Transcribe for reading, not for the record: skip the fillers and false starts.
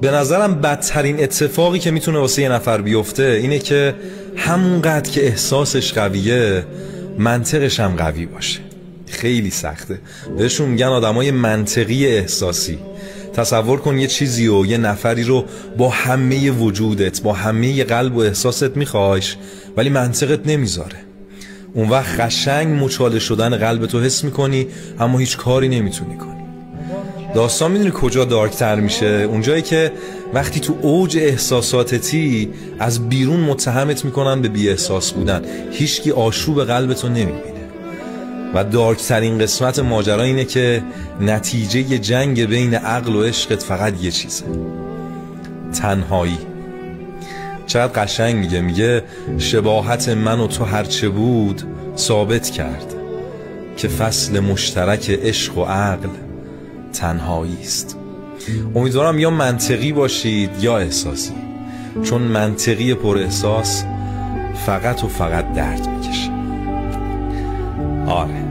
به نظرم بدترین اتفاقی که میتونه واسه یه نفر بیفته اینه که همونقدر که احساسش قویه منطقش هم قوی باشه. خیلی سخته. بهشون میگن آدمای منطقی احساسی. تصور کن یه چیزی و یه نفری رو با همه وجودت، با همه قلب و احساست میخوایش، ولی منطقت نمیذاره. اون وقت قشنگ مچاله شدن قلبتو حس میکنی اما هیچ کاری نمیتونی کنی. داستان میدونی کجا دارکتر میشه؟ اونجایی که وقتی تو اوج احساساتتی از بیرون متهمت میکنن به بی احساس بودن، هیچکی آشوب قلبتو نمیبینه. و دارکترین قسمت ماجرا اینه که نتیجه جنگ بین عقل و عشقت فقط یه چیزه: تنهایی. چقدر قشنگ میگه شباهت من و تو هرچه بود ثابت کرد که فصل مشترک عشق و عقل تنهایی است. امیدوارم یا منطقی باشید یا احساسی، چون منطقی پر احساس فقط و فقط درد میکشه. آره.